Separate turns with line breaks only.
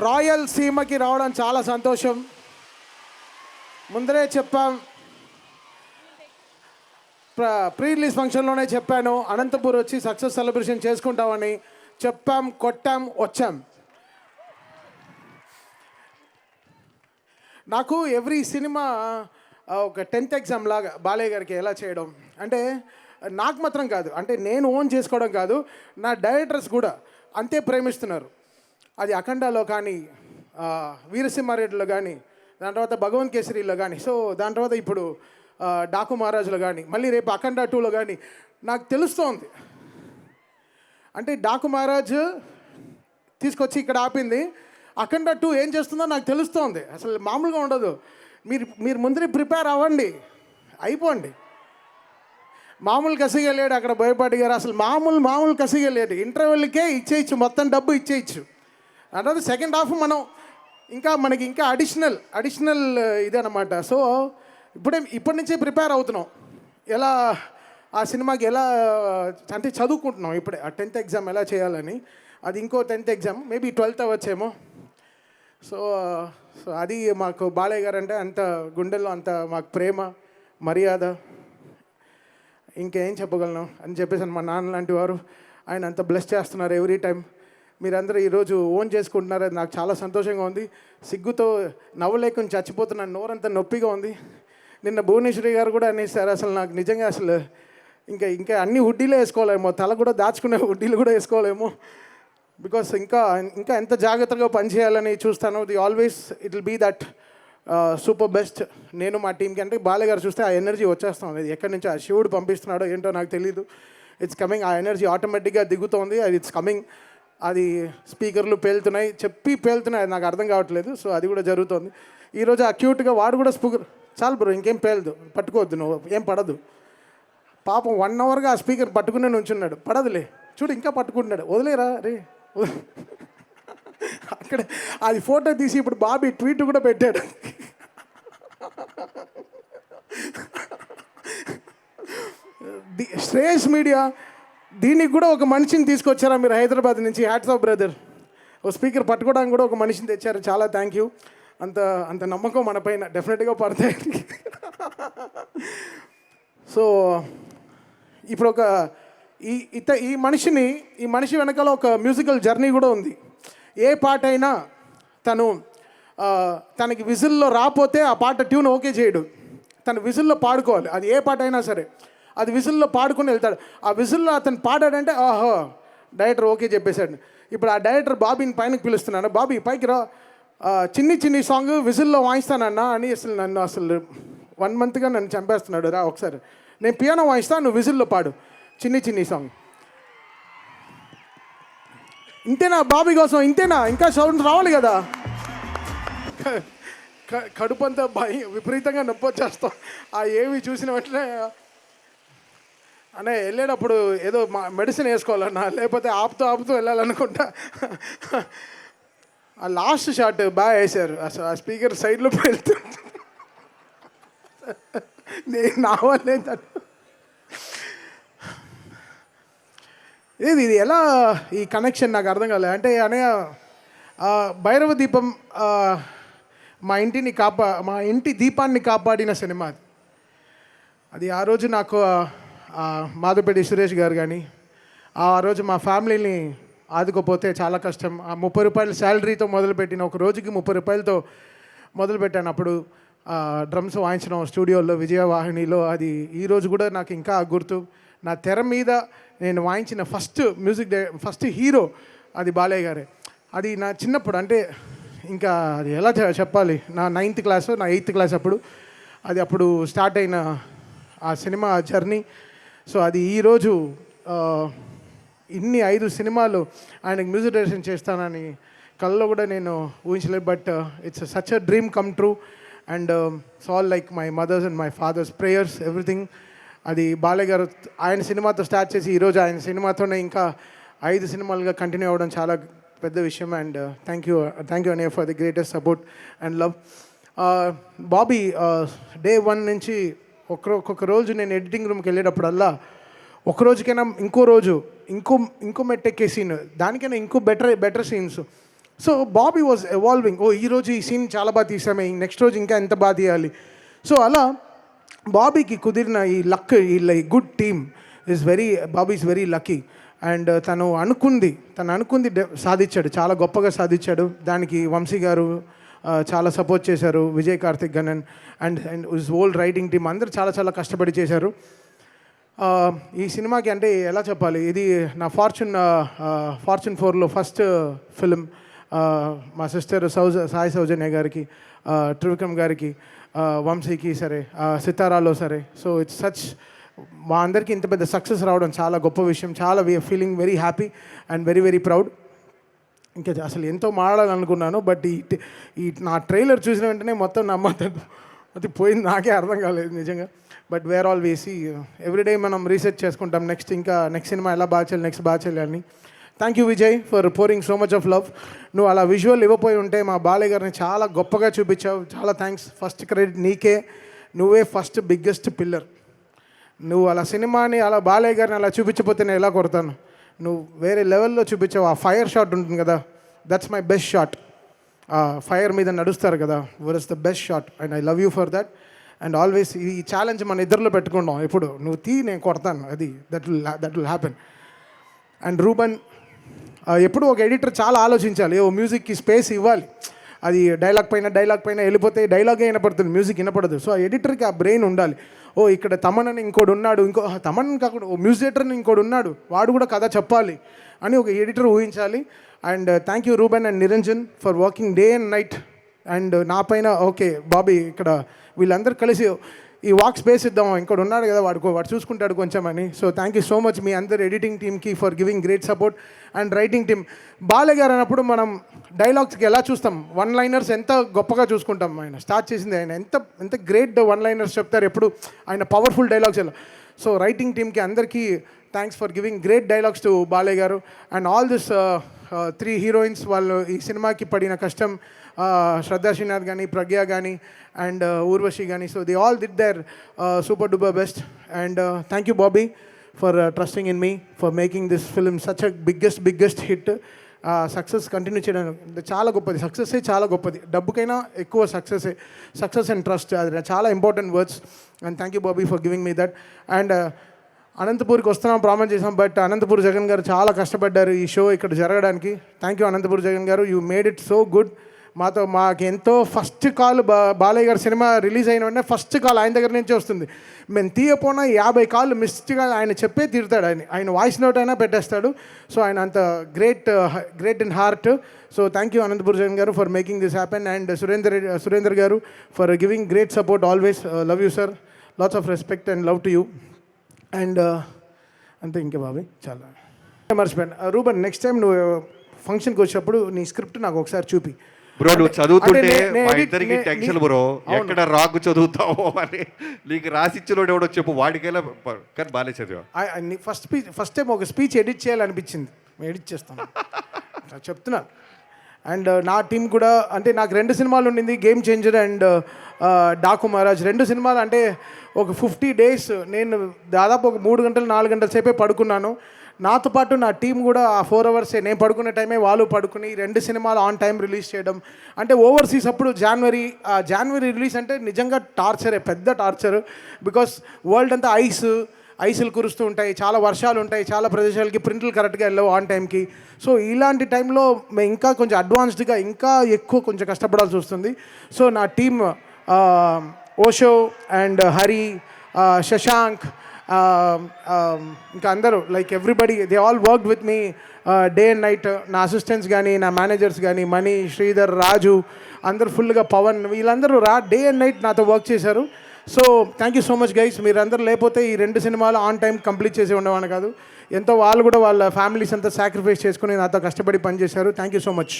Royal సీమకి రావడం చాలా సంతోషం. ముందరే చెప్పాం, ప్రీ రిలీజ్ ఫంక్షన్లోనే చెప్పాను, అనంతపూర్ వచ్చి సక్సెస్ సెలబ్రేషన్ చేసుకుంటామని. చెప్పాం, కొట్టాం, వచ్చాం. నాకు ఎవ్రీ సినిమా ఒక 10th ఎగ్జామ్ లాగా బాలయ్య గారికి ఎలా చేయడం అంటే, నాకు మాత్రం కాదు, అంటే నేను ఓన్ చేసుకోవడం కాదు, నా డైరెక్టర్స్ కూడా అంతే ప్రేమిస్తున్నారు. అది అఖండాలో కానీ, వీరసింహారెడ్డిలో కానీ, దాని తర్వాత భగవంత్ కేసరిలో కానీ, సో దాని తర్వాత ఇప్పుడు డాకు మహారాజులో కానీ, మళ్ళీ రేపు అఖండ 2లో కానీ నాకు తెలుస్తోంది. అంటే డాకు మహారాజు తీసుకొచ్చి ఇక్కడ ఆపింది, అఖండ 2 ఏం చేస్తుందో నాకు తెలుస్తోంది. అసలు మామూలుగా ఉండదు. మీరు ముందరే ప్రిపేర్ అవ్వండి, అయిపోండి. మామూలు కసిగా లేడు అక్కడ బోయపాటి గారు, అసలు మామూలు కసిగా లేడు. ఇంటర్వెల్కే ఇచ్చేయచ్చు, మొత్తం డబ్బు ఇచ్చేయచ్చు. అంటే సెకండ్ హాఫ్ మనం మనకి ఇంకా అడిషనల్ ఇదన్నమాట. సో ఇప్పటి నుంచే ప్రిపేర్ అవుతున్నాం, ఎలా ఆ సినిమాకి ఎలా అంటే చదువుకుంటున్నాం ఇప్పుడే. ఆ 10th ఎగ్జామ్ ఎలా చేయాలని, అది ఇంకో 10th exam, maybe 12th అవ్వచ్చేమో. So అది మాకు బాలయ్య గారు అంటే అంత గుండెల్లో అంత మాకు ప్రేమ, మర్యాద, ఇంకేం చెప్పగలను అని చెప్పేసి మా నాన్న లాంటి వారు, ఆయన అంత బ్లెస్ చేస్తున్నారు ఎవ్రీ టైం. మీరందరూ ఈరోజు ఓన్ చేసుకుంటున్నారు, అది నాకు చాలా సంతోషంగా ఉంది. సిగ్గుతో నవ్వలేకుండా చచ్చిపోతున్నాను, నోరంతా నొప్పిగా ఉంది. నిన్న భువనేశ్వరి గారు కూడా అనేసారు, అసలు నాకు నిజంగా అసలు ఇంకా అన్ని హుడ్డీలే వేసుకోలేమో, తల కూడా దాచుకునే హుడ్డీలు కూడా వేసుకోలేమో. బికాస్ ఇంకా ఎంత జాగ్రత్తగా పనిచేయాలని చూస్తాను. Always it will be that super best. నేను మా టీంకి అంటే బాలయ్య గారు చూస్తే ఆ ఎనర్జీ వచ్చేస్తాం. అది ఎక్కడి నుంచి ఆ శివుడు పంపిస్తున్నాడో ఏంటో నాకు తెలీదు. ఇట్స్ కమింగ్, ఆ ఎనర్జీ ఆటోమేటిక్గా దిగుతోంది. అది ఇట్స్ కమింగ్. అది స్పీకర్లు పేలుతున్నాయి, పేలుతున్నాయి, అది నాకు అర్థం కావట్లేదు. సో అది కూడా జరుగుతుంది. ఈరోజు ఆ క్యూట్గా వాడు కూడా స్పీకర్, చాలు బ్రో ఇంకేం పేలదు, పట్టుకోవద్దు, నువ్వు ఏం పడదు. పాపం 1 అవర్గా ఆ స్పీకర్ పట్టుకునే నుంచున్నాడు, పడదులే, చూడు ఇంకా పట్టుకుంటున్నాడు, వదిలేరా రే. అక్కడ అది ఫోటో తీసి ఇప్పుడు బాబీ ట్వీట్ కూడా పెట్టాడు. శ్రేయస్ మీడియా దీనికి కూడా ఒక మనిషిని తీసుకొచ్చారా మీరు హైదరాబాద్ నుంచి? Hats off brother. ఓ స్పీకర్ పట్టుకోవడానికి కూడా ఒక మనిషిని తెచ్చారు, చాలా థ్యాంక్ యూ. అంత నమ్మకం మన పైన డెఫినెట్గా పడతాయి. సో ఇప్పుడు ఈ మనిషి వెనకాల ఒక మ్యూజికల్ జర్నీ కూడా ఉంది. ఏ పాట అయినా తనకి విజిల్లో రాపోతే ఆ పాట ట్యూన్ ఓకే చేయడు, తను విజిల్లో పాడుకోవాలి. అది ఏ పాట అయినా సరే అది విజిల్లో పాడుకుని వెళ్తాడు. ఆ విజిల్లో అతను పాడాడంటే ఆహో డైరెక్టర్ ఓకే చెప్పేశాడు. ఇప్పుడు ఆ డైరెక్టర్ బాబీని పైనకి పిలుస్తున్నాను, బాబీ పైకి రా, చిన్ని సాంగ్ విజిల్లో వాయిస్తానన్నా అని నన్ను 1 మంత్గా నన్ను చంపేస్తున్నాడు. రా ఒకసారి, నేను పియానో వాయిస్తాను, నువ్వు విజిల్లో పాడు చిన్ని సాంగ్. ఇంతేనా బాబీ కోసం? ఇంతేనా? ఇంకా సౌండ్ రావాలి కదా. కడుపు అంతా విపరీతంగా నొప్పి వచ్చేస్తాం ఆ ఏవి చూసిన వెంటనే. అనే వెళ్ళేటప్పుడు ఏదో మెడిసిన్ వేసుకోవాలన్నా, లేకపోతే ఆపుతూ వెళ్ళాలనుకుంటా. ఆ లాస్ట్ షాట్ బాగా వేశారు, అసలు ఆ స్పీకర్ సైడ్లో వెళ్తూ నా వల్లే. ఇది ఎలా ఈ కనెక్షన్ నాకు అర్థం కాలేదు. అంటే అనయ్య భైరవ దీపం మా ఇంటి దీపాన్ని కాపాడిన సినిమా అది. ఆ రోజు నాకు మాధవపేటి సురేష్ గారు కానీ ఆ రోజు మా ఫ్యామిలీని ఆదుకోపోతే చాలా కష్టం. ఆ 30 రూపాయల శాలరీతో మొదలుపెట్టిన ఒక రోజుకి 30 రూపాయలతో మొదలుపెట్టాను. అప్పుడు డ్రమ్స్ వాయించడం స్టూడియోలో విజయవాహినిలో. అది ఈరోజు కూడా నాకు ఇంకా గుర్తు. నా తెర మీద నేను వాయించిన ఫస్ట్ హీరో అది బాలయ్య గారే. అది నా చిన్నప్పుడు, అంటే ఇంకా అది ఎలా చెప్పాలి, నా 9th క్లాస్ నా 8th క్లాస్ అప్పుడు స్టార్ట్ అయిన ఆ సినిమా జర్నీ. సో అది ఈరోజు ఇన్ని 5 సినిమాలు ఆయనకు మ్యూజిక్ డైరెక్షన్ చేస్తానని కళ్ళలో కూడా నేను ఊహించలేదు. But it's such a dream come true. And it's all like my mother's and my father's prayers, everything. అది బాలయ్య గారు ఆయన సినిమాతో స్టార్ట్ చేసి ఈరోజు ఆయన సినిమాతోనే ఇంకా 5 సినిమాలుగా కంటిన్యూ అవ్వడం చాలా పెద్ద విషయం. అండ్ థ్యాంక్ యూ అన్నయ్య for the greatest support and love. Bobby day 1 నుంచి ఒక్కొక్క రోజు నేను ఎడిటింగ్ రూమ్కి వెళ్ళేటప్పుడల్లా ఒక రోజుకైనా ఇంకో మెట్టెక్కే సీన్, దానికైనా ఇంకో better scenes so Bobby was evolving. ఈరోజు ఈ సీన్ చాలా బాగా తీసామే, నెక్స్ట్ రోజు ఇంకా ఎంత బాగా తీయాలి. సో అలా బాబీకి కుదిరిన ఈ లక్, ఈ good team Bobby is very lucky. And తను అనుకుంది సాధించాడు, చాలా గొప్పగా సాధించాడు. దానికి వంశీ గారు చాలా సపోర్ట్ చేశారు, Vijay Karthik Ganan and old writing team అందరూ చాలా చాలా కష్టపడి చేశారు. ఈ సినిమాకి అంటే ఎలా చెప్పాలి, ఇది నా ఫార్చ్యూన్ 4లో ఫస్ట్ ఫిలిం. మా సిస్టర్ సాయి సౌజన్య గారికి, త్రివిక్రమ్ గారికి, వంశీకి సరే, సితారాలో సరే. సో ఇట్స్ సచ్, మా అందరికీ ఇంత పెద్ద సక్సెస్ రావడం చాలా గొప్ప విషయం. చాలా feeling very happy and very very proud. ఇంకా అసలు ఎంతో మాట్లాడాలనుకున్నాను, బట్ ఈ నా ట్రైలర్ చూసిన వెంటనే మొత్తం అది పోయింది, నాకే అర్థం కాలేదు నిజంగా. బట్ వేర్ ఆల్ వేసి ఎవ్రీడే మనం రీసెర్చ్ చేసుకుంటాం, నెక్స్ట్ సినిమా ఎలా బాగా చేయాలి, నెక్స్ట్ బాగా చేయాలని. Thank you Vijay for pouring so much of love. నువ్వు అలా విజువల్ ఇవ్వపోయి ఉంటే మా బాలయ్య గారిని చాలా గొప్పగా చూపించావు, చాలా థ్యాంక్స్. ఫస్ట్ క్రెడిట్ నీకే, నువ్వే ఫస్ట్ బిగ్గెస్ట్ పిల్లర్. నువ్వు అలా సినిమాని అలా బాలయ్య గారిని అలా చూపించకపోతే నేను ఎలా కొడతాను. నువ్వు వేరే లెవెల్లో చూపించావు. ఆ ఫైర్ షాట్ ఉంటుంది కదా, that's my best shot. Fire మీద నడుస్తారు కదా, where is the best shot and I love you for that. And always ఈ ఛాలెంజ్ మన ఇద్దరిలో పెట్టుకుంటాం ఎప్పుడు, నువ్వు నేను కొడతాను, అది that will happen. And Ruben, ఎప్పుడు ఒక ఎడిటర్ చాలా ఆలోచించాలి, మ్యూజిక్కి స్పేస్ ఇవ్వాలి. అది డైలాగ్ పైన వెళ్ళిపోతే డైలాగే వినపడుతుంది, మ్యూజిక్ వినపడదు. సో ఆ ఎడిటర్కి ఆ బ్రెయిన్ ఉండాలి. ఇక్కడ తమన్ అని ఇంకోటి ఉన్నాడు, తమన్ కాకుండా మ్యూజిక్ డైరెక్టర్ అని ఇంకోటి ఉన్నాడు, వాడు కూడా కథ చెప్పాలి అని ఒక ఎడిటర్ ఊహించాలి. And thank you Ruben and Niranjan for working day and night. And నా పైన బాబీ, ఇక్కడ వీళ్ళందరూ కలిసి ఈ వాక్ స్పేస్ ఇద్దాం, ఇంకోటి ఉన్నాడు కదా వాడు చూసుకుంటాడు కొంచెం అని. So thank you so much మీ అందరు ఎడిటింగ్ టీమ్కి for giving great support. And writing team, Balayya garu అన్నప్పుడు మనం డైలాగ్స్కి ఎలా చూస్తాం, వన్ లైనర్స్ ఎంత గొప్పగా చూసుకుంటాం. ఆయన స్టార్ట్ చేసింది, ఆయన ఎంత గ్రేట్ వన్ లైనర్స్ చెప్తారు ఎప్పుడు, ఆయన పవర్ఫుల్ డైలాగ్స్ ఎలా. సో రైటింగ్ టీమ్కి అందరికీ thanks for giving great dialogues to Balayya garu. And all this 3 heroines, వాళ్ళు ఈ సినిమాకి పడిన కష్టం, శ్రద్ధా శ్రీనాథ్ కానీ, ప్రజ్ఞ కానీ, అండ్ ఊర్వశి కానీ. So they all did there super duper best. And thank you Bobby for trusting in me, for making this film such a biggest hit. Success continue చేయడం చాలా గొప్పది, సక్సెస్సే చాలా గొప్పది, డబ్బుకైనా ఎక్కువ సక్సెస్ అండ్ ట్రస్ట్, అది చాలా important words. And thank you Bobby for giving me that. And అనంతపూర్కి వస్తున్నాం ప్రామిస్ చేసాం, బట్ అనంతపూర్ జగన్ గారు చాలా కష్టపడ్డారు ఈ షో ఇక్కడ జరగడానికి. థ్యాంక్ యూ అనంతపూర్ జగన్ గారు, you made it so good. మాకు ఎంతో ఫస్ట్ కాల్ బాలయ్య గారి సినిమా రిలీజ్ అయిన వెంటనే ఫస్ట్ కాల్ ఆయన దగ్గర నుంచే వస్తుంది. మేము తీయపోయినా 50 కాళ్ళు మిస్గా ఆయన చెప్పే తీరుతాడు, ఆయన వాయిస్ నోట్ అయినా పెట్టేస్తాడు. సో ఆయన అంత great in heart. So thank you Anantapur Jagan garu for making this happen. And Surender garu for giving great support always. Love you sir, lots of respect and love to you. And అంతే, ఇంకా బాబాయ్ చాలా మర్చిపోయాను. రూబన్, నెక్స్ట్ టైం నువ్వు ఫంక్షన్కి వచ్చినప్పుడు నీ స్క్రిప్ట్ నాకు ఒకసారి చూపి.
బ్రో నువ్వు చదువుతుంటే మా ఇద్దరికి టెన్షన్ బ్రో, ఎక్కడ రాకు చదువుతావో అని. నీకు రాసిచ్చినోడు ఎవడో చెప్పు, వాడికైనా కానీ బాగానే చదివా.
ఫస్ట్ టైం ఒక స్పీచ్ ఎడిట్ చేయాలనిపించింది, ఎడిట్ చేస్తాను చెప్తున్నా. అండ్ నా టీం కూడా, అంటే నాకు 2 సినిమాలు ఉండింది, game changer and Daaku Maharaj. 2 సినిమాలు అంటే ఒక 50 days నేను దాదాపు ఒక 3 గంటలు 4 గంటల సేపే పడుకున్నాను. నాతో పాటు నా టీం కూడా ఆ 4 hours నేను పడుకునే టైమే వాళ్ళు పడుకుని 2 సినిమాలు ఆన్ టైం రిలీజ్ చేయడం. అంటే ఓవర్సీస్ అప్పుడు జనవరి రిలీజ్ అంటే నిజంగా టార్చరే, పెద్ద టార్చర్. బికాస్ వరల్డ్ అంతా ఐసులు కురుస్తూ ఉంటాయి, చాలా వర్షాలు ఉంటాయి, చాలా ప్రదేశాలకి ప్రింట్లు కరెక్ట్గా వెళ్ళవు ఆన్ టైంకి. సో ఇలాంటి టైంలో మేము ఇంకా కొంచెం అడ్వాన్స్డ్గా ఇంకా ఎక్కువ కొంచెం కష్టపడాల్సి వస్తుంది. సో నా టీమ్ ఓషో అండ్ హరి, శశాంక్, ఇంకా అందరూ like everybody, they all worked with me day and night. నా అసిస్టెంట్స్ కానీ, నా మేనేజర్స్ కానీ, మణి, శ్రీధర్, రాజు, అందరూ ఫుల్గా, పవన్, వీళ్ళందరూ డే అండ్ నైట్ నాతో వర్క్ చేశారు. So thank you so much guys. మీరందరూ లేకపోతే ఈ 2 సినిమాలు ఆన్ టైం కంప్లీట్ చేసి ఉండేవాడిని కాదు. ఎంతో వాళ్ళు కూడా వాళ్ళ ఫ్యామిలీస్ అంతా సాక్రిఫైస్ చేసుకుని నాతో కష్టపడి పనిచేశారు. Thank you so much.